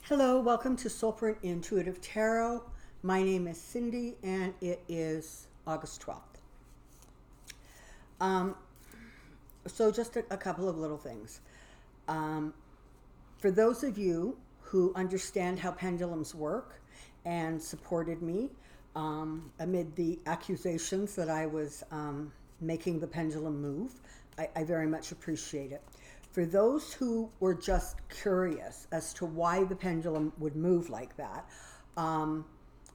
Hello, welcome to Soulprint Intuitive Tarot. My name is Cindy and it is August 12th. So just a couple of little things. For those of you who understand how pendulums work and supported me amid the accusations that I was making the pendulum move, I very much appreciate it. For those who were just curious as to why the pendulum would move like that,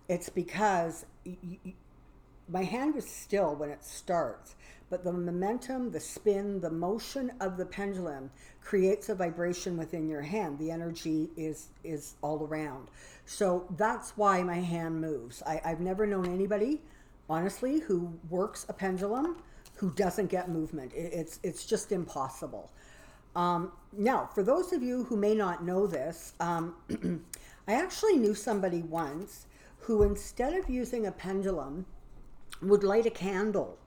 it's because my hand is still when it starts, but the momentum, the spin, the motion of the pendulum creates a vibration within your hand. The energy is all around. So that's why my hand moves. I've never known anybody, honestly, who works a pendulum who doesn't get movement. It's just impossible. Now, for those of you who may not know this, I actually knew somebody once who, instead of using a pendulum, would light a candle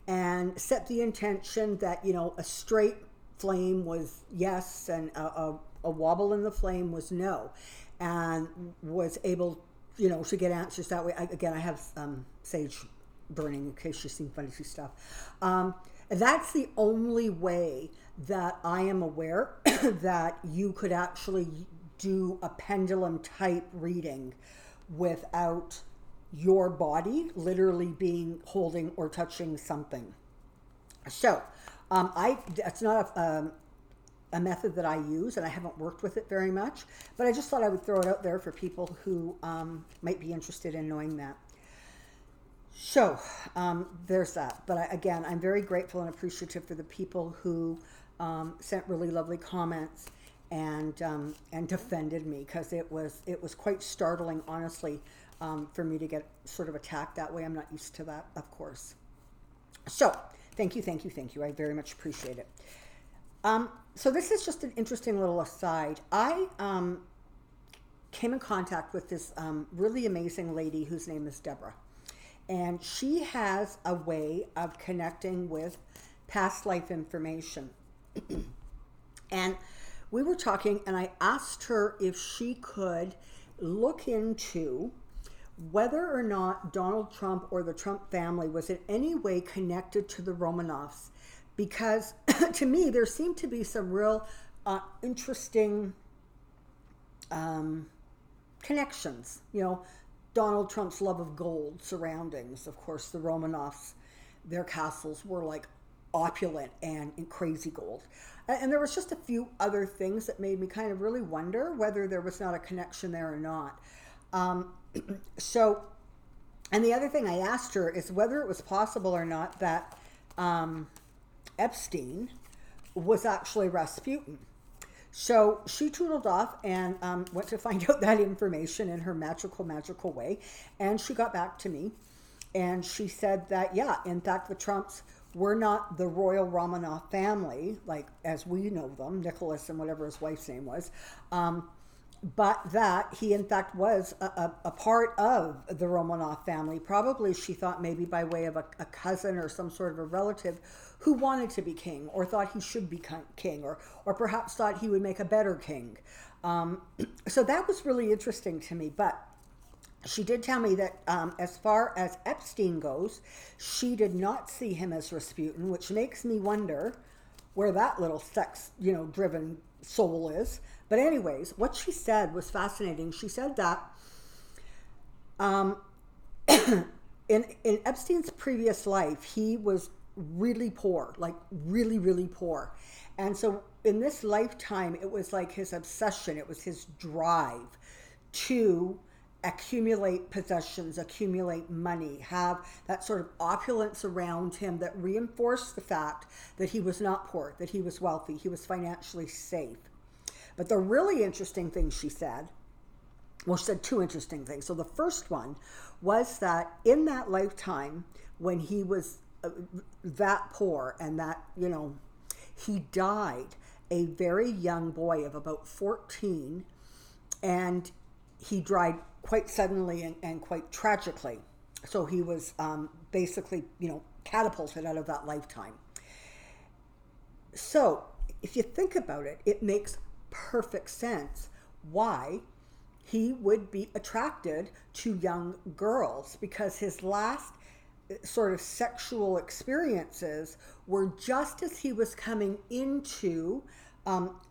and set the intention that, a straight flame was yes and a wobble in the flame was no, and was able, to get answers that way. I have sage burning in case you've seen funny stuff. That's the only way that I am aware that you could actually do a pendulum type reading without your body literally being holding or touching something. So that's not a method that I use, and I haven't worked with it very much, but I just thought I would throw it out there for people who might be interested in knowing that. So there's that. But again, I'm very grateful and appreciative for the people who sent really lovely comments and defended me, because it was quite startling, honestly, for me to get sort of attacked that way. I'm not used to that, of course. So thank you. I very much appreciate it. So this is just an interesting little aside. I came in contact with this really amazing lady whose name is Deborah. And she has a way of connecting with past life information. And we were talking, and I asked her if she could look into whether or not Donald Trump or the Trump family was in any way connected to the Romanovs. Because to me, there seemed to be some real interesting connections, Donald Trump's love of gold surroundings. Of course, the Romanovs, their castles were like opulent and in crazy gold. And there was just a few other things that made me kind of really wonder whether there was not a connection there or not. So, and the other thing I asked her is whether it was possible or not that Epstein was actually Rasputin. So she tootled off and went to find out that information in her magical way. And she got back to me and she said that, yeah, in fact, the Trumps were not the royal Romanov family, like as we know them, Nicholas and whatever his wife's name was, but that he, in fact, was a part of the Romanov family. Probably, she thought, maybe by way of a cousin or some sort of a relative who wanted to be king or thought he should be king, or perhaps thought he would make a better king. So that was really interesting to me. But she did tell me that as far as Epstein goes, she did not see him as Rasputin, which makes me wonder where that little sex, driven soul is. But anyways, what she said was fascinating. She said that in Epstein's previous life, he was really poor, like really poor. And so in this lifetime, it was like his obsession. It was his drive to accumulate possessions, accumulate money, have that sort of opulence around him that reinforced the fact that he was not poor, that he was wealthy, he was financially safe. But the really interesting thing she said, well, she said two interesting things. So the first one was that in that lifetime, when he was that poor and that, he died a very young boy of about 14, and he died quite suddenly and quite tragically. So he was basically, catapulted out of that lifetime. So if you think about it, it makes perfect sense why he would be attracted to young girls because his last sort of sexual experiences were just as he was coming into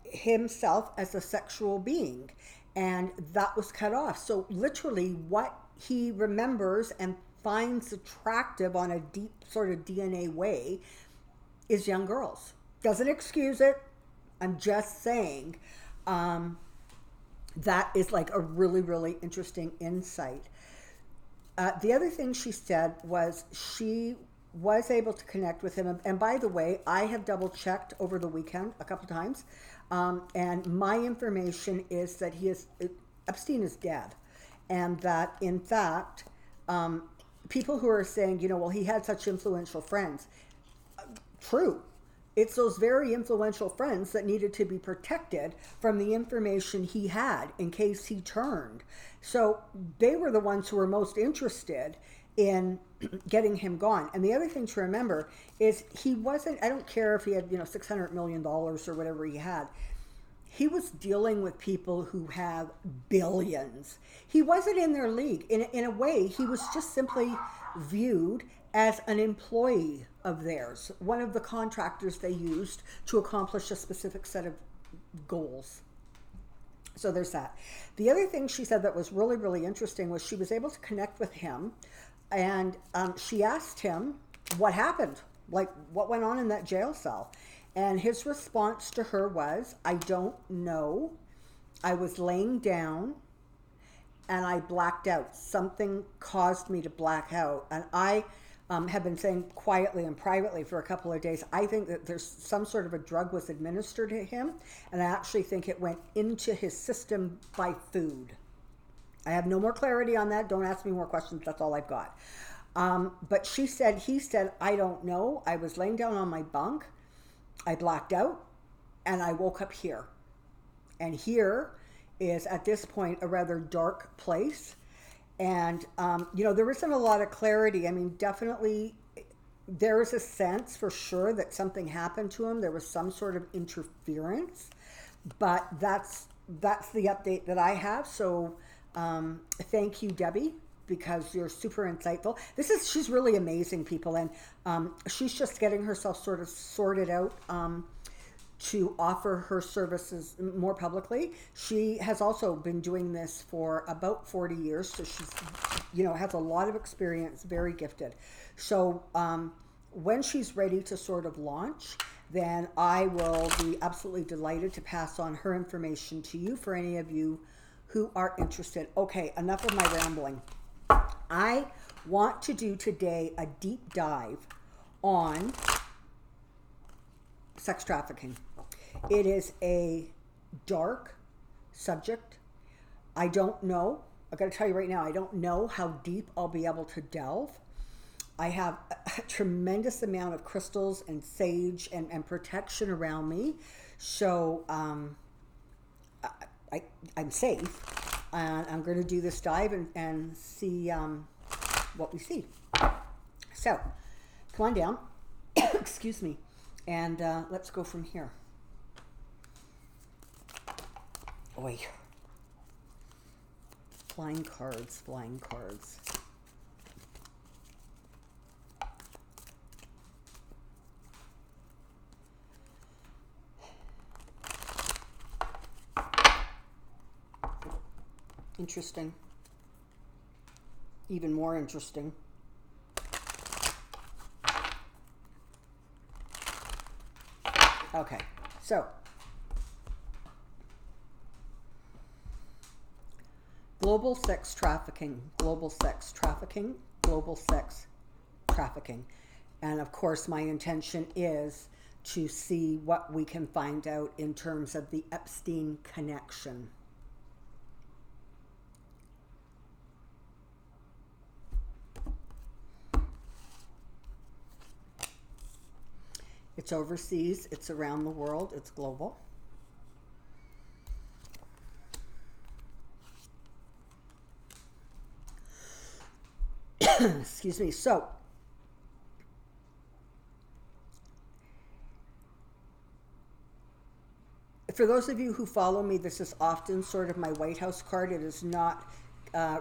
himself as a sexual being. And that was cut off. So literally what he remembers and finds attractive on a deep sort of DNA way is young girls. Doesn't excuse it. I'm just saying that is like a really, really interesting insight. The other thing she said was she was able to connect with him. And by the way, I have double checked over the weekend a couple times. And my information is that Epstein is dead. And that in fact, people who are saying, well, he had such influential friends. True. It's those very influential friends that needed to be protected from the information he had in case he turned. So they were the ones who were most interested in getting him gone. And the other thing to remember is he wasn't, I don't care if he had, $600 million or whatever he had. He was dealing with people who have billions. He wasn't in their league. In a way, he was just simply viewed as an employee of theirs, one of the contractors they used to accomplish a specific set of goals. So there's that. The other thing she said that was really, really interesting was she was able to connect with him, and she asked him what happened, like what went on in that jail cell. And his response to her was, I don't know. I was laying down and I blacked out. Something caused me to black out. And I have been saying quietly and privately for a couple of days, I think that there's some sort of a drug was administered to him. And I actually think it went into his system by food. I have no more clarity on that. Don't ask me more questions. That's all I've got. But he said, I don't know. I was laying down on my bunk. I blacked out and I woke up here. And here is at this point a rather dark place. And, there isn't a lot of clarity. I mean, definitely there is a sense for sure that something happened to him. There was some sort of interference, but that's the update that I have. So thank you, Debbie, because you're super insightful. She's really amazing, people. And she's just getting herself sort of sorted out to offer her services more publicly. She has also been doing this for about 40 years. So she's, has a lot of experience, very gifted. So when she's ready to sort of launch, then I will be absolutely delighted to pass on her information to you for any of you who are interested. Okay, enough of my rambling. I want to do today a deep dive on sex trafficking. It is a dark subject. I don't know. I got to tell you right now, I don't know how deep I'll be able to delve. I have a tremendous amount of crystals and sage and protection around me. So I'm safe. And I'm going to do this dive and see what we see. So come on down. Excuse me. And let's go from here. Oi. Flying cards. Interesting. Even more interesting. Okay, so global sex trafficking. And of course, my intention is to see what we can find out in terms of the Epstein connection. It's overseas, it's around the world, it's global. Excuse me. So, For those of you who follow me, this is often sort of my White House card. It is not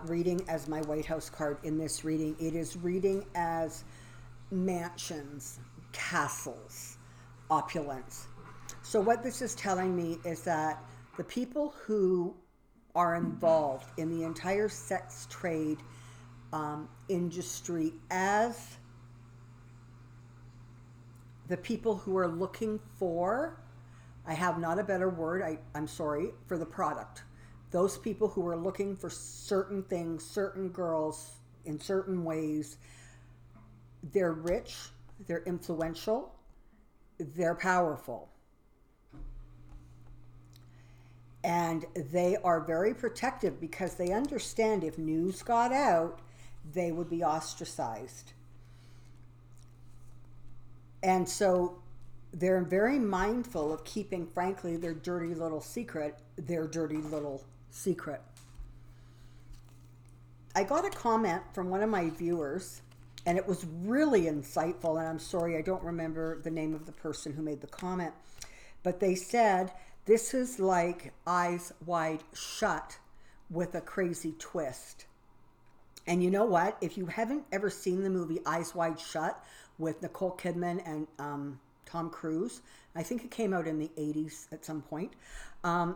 reading as my White House card in this reading. It is reading as mansions, castles, opulence. So what this is telling me is that the people who are involved in the entire sex trade industry as the people who are looking for, I have not a better word, I'm sorry, for the product. Those people who are looking for certain things, certain girls in certain ways, they're rich, they're influential, they're powerful. And they are very protective because they understand if news got out, they would be ostracized. And so they're very mindful of keeping, frankly, their dirty little secret. I got a comment from one of my viewers, and it was really insightful, and I'm sorry, I don't remember the name of the person who made the comment, but they said, this is like Eyes Wide Shut with a crazy twist. And you know what? If you haven't ever seen the movie Eyes Wide Shut with Nicole Kidman and Tom Cruise, I think it came out in the 80s at some point,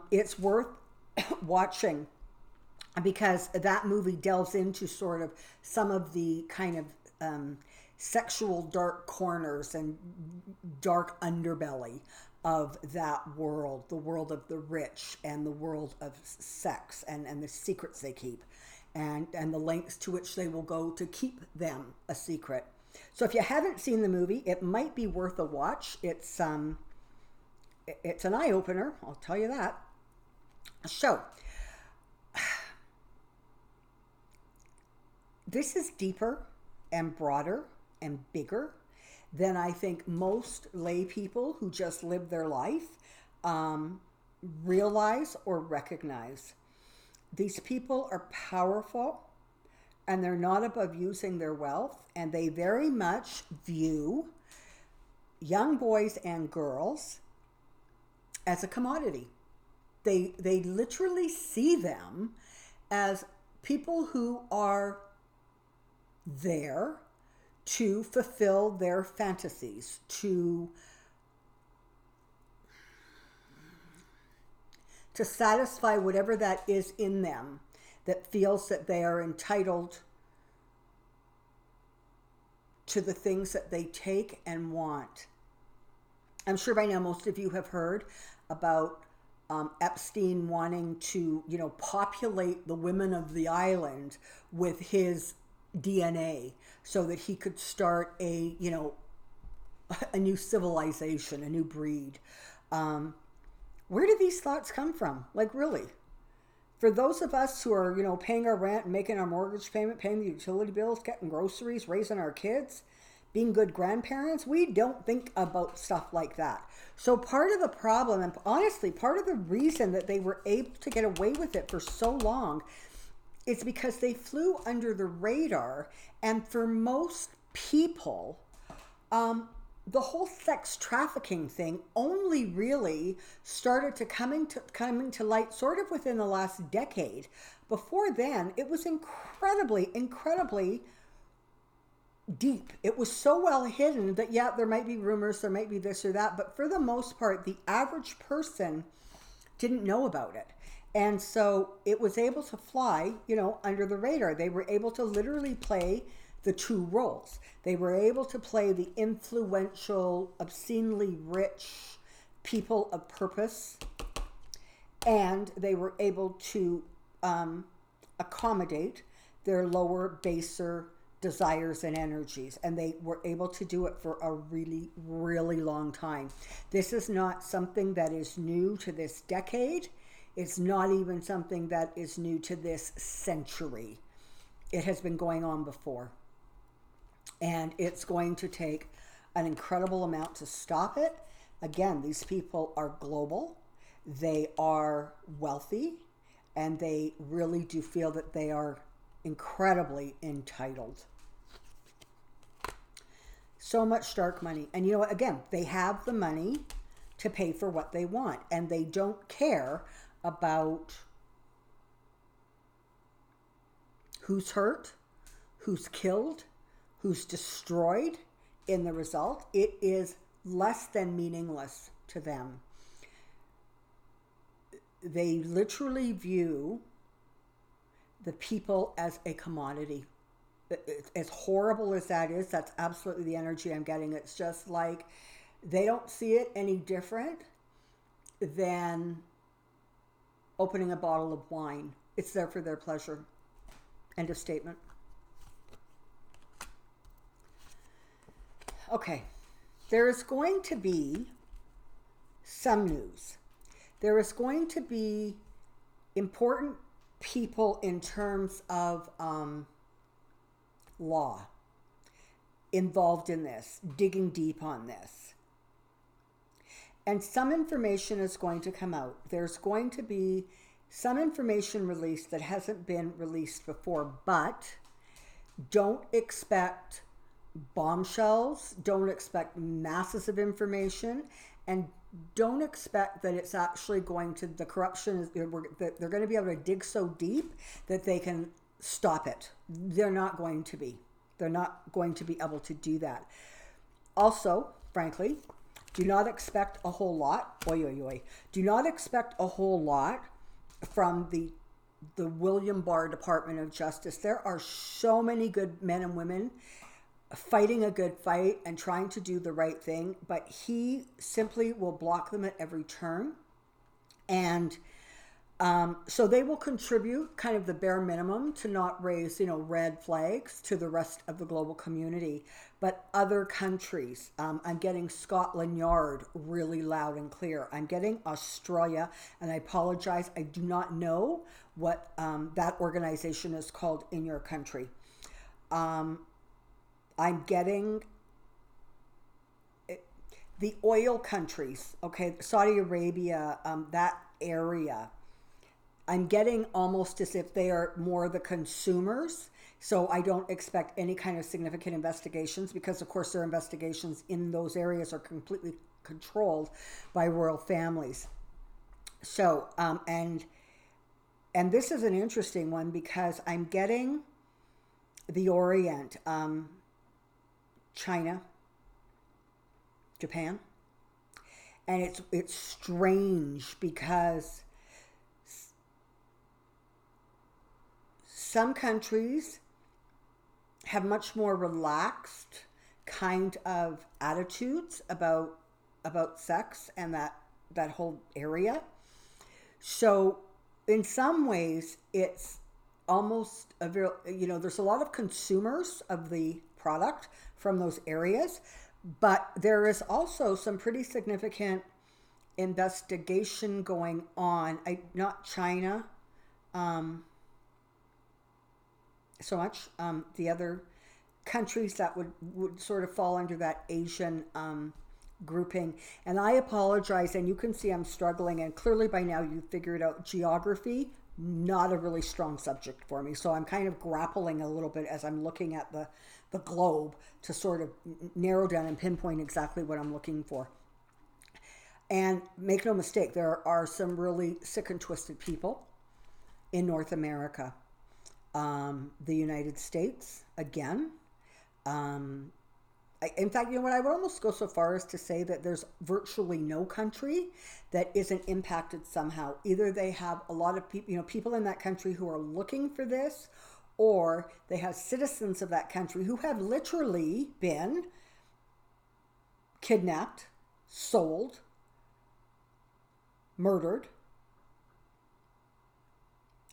it's worth watching because that movie delves into sort of some of the kind of sexual dark corners and dark underbelly of that world, the world of the rich and the world of sex and the secrets they keep and the lengths to which they will go to keep them a secret. So if you haven't seen the movie, it might be worth a watch. It's an eye-opener, I'll tell you that. So, this is deeper and broader and bigger than I think most lay people who just live their life realize or recognize. These people are powerful and they're not above using their wealth, and they very much view young boys and girls as a commodity. They literally see them as people who are there to fulfill their fantasies, to satisfy whatever that is in them that feels that they are entitled to the things that they take and want. I'm sure by now most of you have heard about Epstein wanting to, populate the women of the island with his DNA so that he could start a new civilization, a new breed. Where do these thoughts come from? Like, really? For those of us who are, paying our rent and making our mortgage payment, paying the utility bills, getting groceries, raising our kids, being good grandparents, we don't think about stuff like that. So part of the problem, and honestly, part of the reason that they were able to get away with it for so long is because they flew under the radar. And for most people, the whole sex trafficking thing only really started to coming to light sort of within the last decade. Before then, it was incredibly deep. It was so well hidden that, yeah, there might be rumors, there might be this or that, but for the most part, the average person didn't know about it. And so it was able to fly, under the radar. They were able to literally play the two roles. They were able to play the influential, obscenely rich people of purpose, and they were able to accommodate their lower, baser desires and energies, and they were able to do it for a really, really long time. This is not something that is new to this decade. It's not even something that is new to this century. It has been going on before. And it's going to take an incredible amount to stop it. Again, these people are global. They are wealthy. And they really do feel that they are incredibly entitled. So much dark money. And again, they have the money to pay for what they want. And they don't care about who's hurt, who's killed, who's destroyed in the result. It is less than meaningless to them. They literally view the people as a commodity. As horrible as that is, that's absolutely the energy I'm getting. It's just like they don't see it any different than opening a bottle of wine. It's there for their pleasure. End of statement. Okay, there is going to be some news. There is going to be important people in terms of law involved in this, digging deep on this. And some information is going to come out. There's going to be some information released that hasn't been released before, but don't expect bombshells, don't expect masses of information, and don't expect that it's actually going to, the corruption, that they're going to be able to dig so deep that they can stop it. They're not going to be. They're not going to be able to do that. Also, frankly, do not expect a whole lot. Do not expect a whole lot from the William Barr Department of Justice. There are so many good men and women fighting a good fight and trying to do the right thing, but he simply will block them at every turn. And so they will contribute kind of the bare minimum to not raise, red flags to the rest of the global community. But other countries, I'm getting Scotland Yard really loud and clear. I'm getting Australia, and I apologize, I do not know what that organization is called in your country. I'm getting the oil countries, okay, Saudi Arabia, that area. I'm getting almost as if they are more the consumers. So I don't expect any kind of significant investigations because, of course, their investigations in those areas are completely controlled by royal families. So, and this is an interesting one because I'm getting the Orient, China, Japan, and it's strange because some countries have much more relaxed kind of attitudes about sex and that whole area. So in some ways it's almost a very, there's a lot of consumers of the product from those areas, but there is also some pretty significant investigation going on. Not China so much, the other countries that would sort of fall under that Asian grouping. And I apologize, and you can see I'm struggling, and clearly by now you've figured out geography, not a really strong subject for me. So I'm kind of grappling a little bit as I'm looking at the globe to sort of narrow down and pinpoint exactly what I'm looking for. And make no mistake, there are some really sick and twisted people in North America. The United States, again. In fact, you know what, I would almost go so far as to say that there's virtually no country that isn't impacted somehow. Either they have a lot of people, people in that country who are looking for this, or they have citizens of that country who have literally been kidnapped, sold, murdered.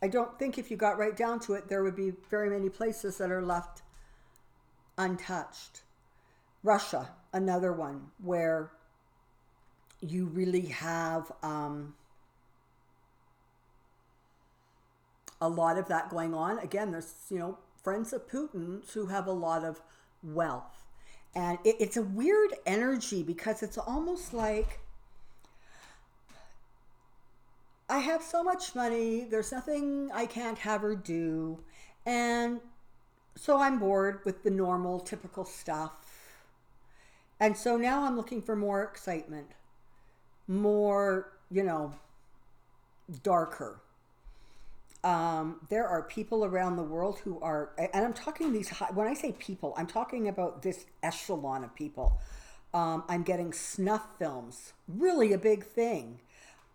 I don't think if you got right down to it, there would be very many places that are left untouched. Russia, another one where you really have a lot of that going on. Again, there's, friends of Putin's who have a lot of wealth. And it's a weird energy because it's almost like, I have so much money, there's nothing I can't have or do, and so I'm bored with the normal, typical stuff. And so now I'm looking for more excitement. more, darker. There are people around the world who are, and I'm talking these high, when I say people, I'm talking about this echelon of people. I'm getting snuff films, really a big thing.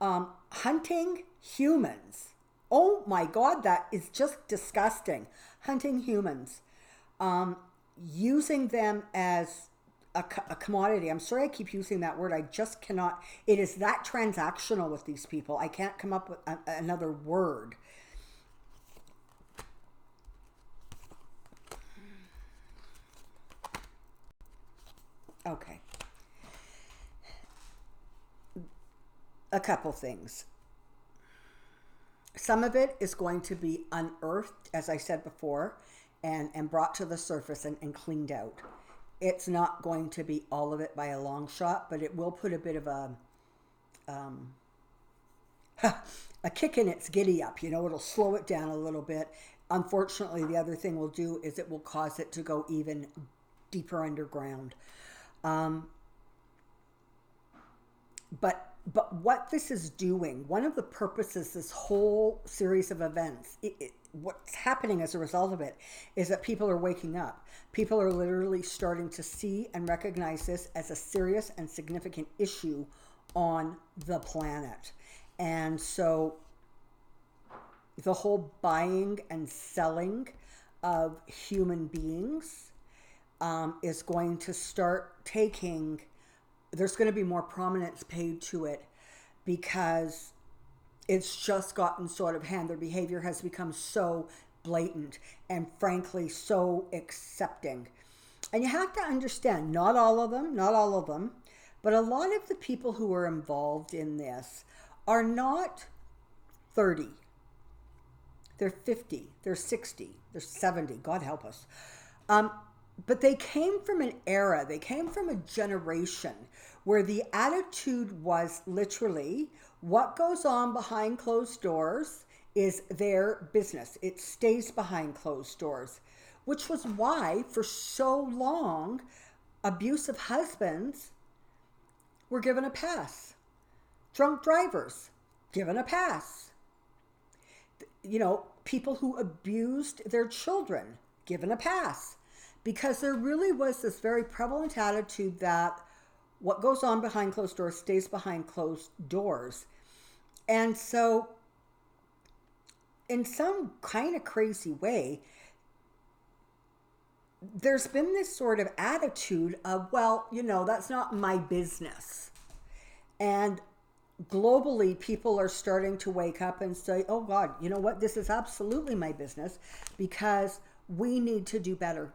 Hunting humans. Oh my God, that is just disgusting. Hunting humans. Using them as a commodity. I'm sorry I keep using that word. I just cannot. It is that transactional with these people. I can't come up with another word. Okay. A couple things. Some of it is going to be unearthed, as I said before, and brought to the surface and cleaned out. It's not going to be all of it by a long shot, but it will put a bit of a kick in its giddy up. It'll slow it down a little bit. Unfortunately, the other thing will do is it will cause it to go even deeper underground. But what this is doing, one of the purposes, this whole series of events, what's happening as a result of it is that people are waking up. People are literally starting to see and recognize this as a serious and significant issue on the planet. And so the whole buying and selling of human beings is going to start taking, there's going to be more prominence paid to it because it's just gotten sort of hand. Their behavior has become so blatant and frankly so accepting. And you have to understand, not all of them, but a lot of the people who are involved in this are not 30. They're 50, they're 60, they're 70, God help us. But they came from an era, they came from a generation where the attitude was literally what goes on behind closed doors is their business. It stays behind closed doors, which was why for so long abusive husbands were given a pass. Drunk drivers, given a pass. People who abused their children, given a pass. Because there really was this very prevalent attitude that what goes on behind closed doors stays behind closed doors. And so, in some kind of crazy way, there's been this sort of attitude of, well, that's not my business. And globally, people are starting to wake up and say, oh God, you know what? This is absolutely my business because we need to do better.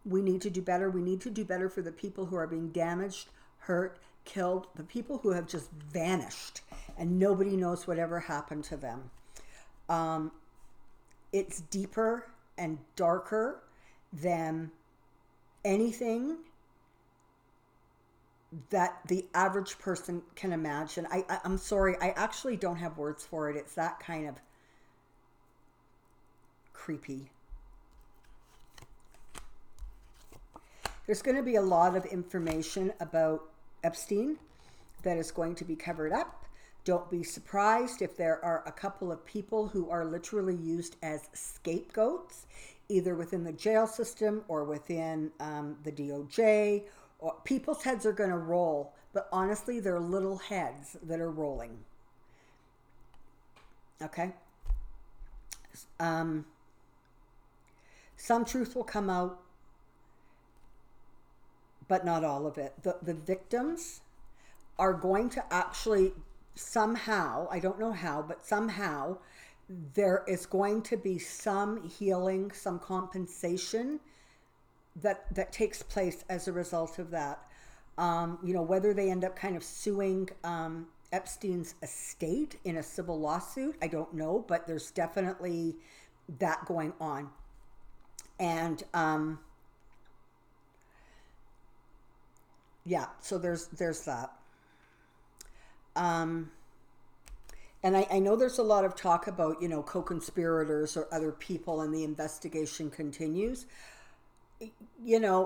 We need to do better. We need to do better for the people who are being damaged, hurt, killed, the people who have just vanished and nobody knows whatever happened to them. It's deeper and darker than anything that the average person can imagine. I'm sorry, I actually don't have words for it. It's that kind of creepy. There's going to be a lot of information about Epstein that is going to be covered up. Don't be surprised if there are a couple of people who are literally used as scapegoats, either within the jail system or within the DOJ. Or people's heads are going to roll, but honestly, they're little heads that are rolling. Okay? Some truth will come out, but not all of it. The victims are going to actually somehow, I don't know how, but somehow there is going to be some healing, some compensation that takes place as a result of that. Whether they end up kind of suing Epstein's estate in a civil lawsuit, I don't know, but there's definitely that going on. And so there's that. And I know there's a lot of talk about, co-conspirators or other people, and the investigation continues.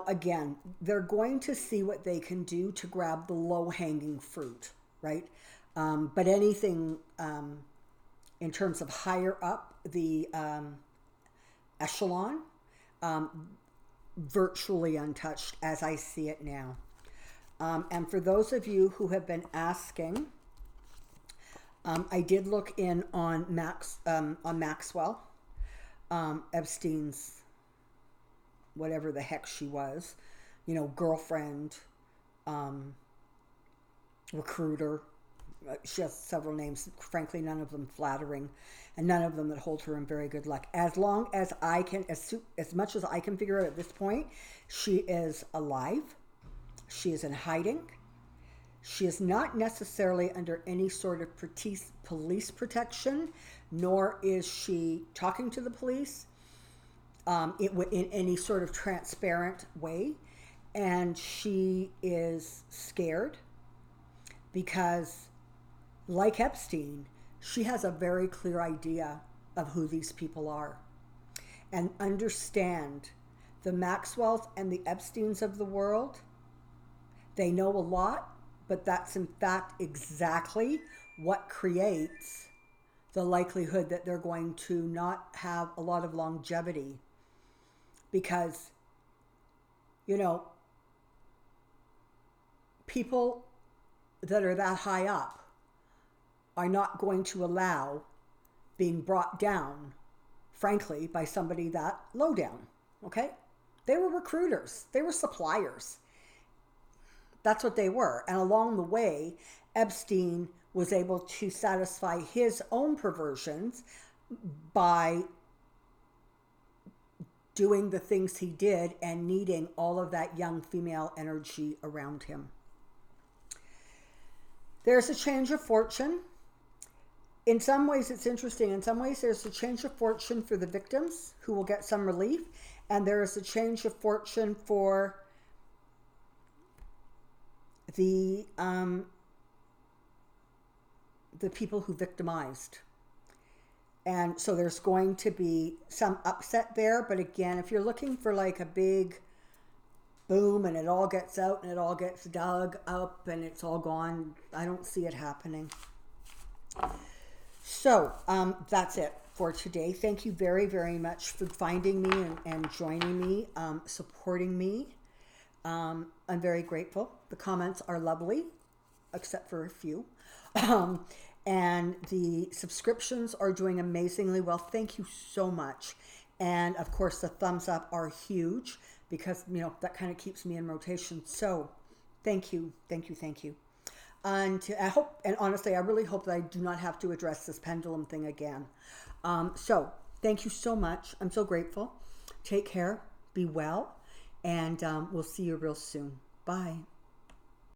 Again, they're going to see what they can do to grab the low-hanging fruit. right? But anything in terms of higher up the echelon, virtually untouched as I see it now. And for those of you who have been asking, I did look in on Maxwell, Epstein's, whatever the heck she was, girlfriend, recruiter. She has several names. Frankly, none of them flattering, and none of them that hold her in very good luck. As long as I can, as much as I can figure out at this point, she is alive. She is in hiding. She is not necessarily under any sort of police protection, nor is she talking to the police in any sort of transparent way. And she is scared because, like Epstein, she has a very clear idea of who these people are, and understand the Maxwells and the Epsteins of the world. They know a lot, but that's in fact exactly what creates the likelihood that they're going to not have a lot of longevity. Because, people that are that high up are not going to allow being brought down, frankly, by somebody that low down, okay? They were recruiters. They were suppliers. That's what they were. And along the way, Epstein was able to satisfy his own perversions by doing the things he did and needing all of that young female energy around him. There's a change of fortune. In some ways, it's interesting. In some ways, there's a change of fortune for the victims who will get some relief. And there is a change of fortune for the people who victimized. And so there's going to be some upset there. But again, if you're looking for like a big boom and it all gets out and it all gets dug up and it's all gone, I don't see it happening. So that's it for today. Thank you very, very much for finding me and joining me, supporting me. I'm very grateful. The comments are lovely, except for a few. And the subscriptions are doing amazingly well. Thank you so much. And of course, the thumbs up are huge because, that kind of keeps me in rotation. So thank you, thank you, thank you. And I hope, and honestly, I really hope that I do not have to address this pendulum thing again. So thank you so much. I'm so grateful. Take care, be well, and we'll see you real soon. Bye.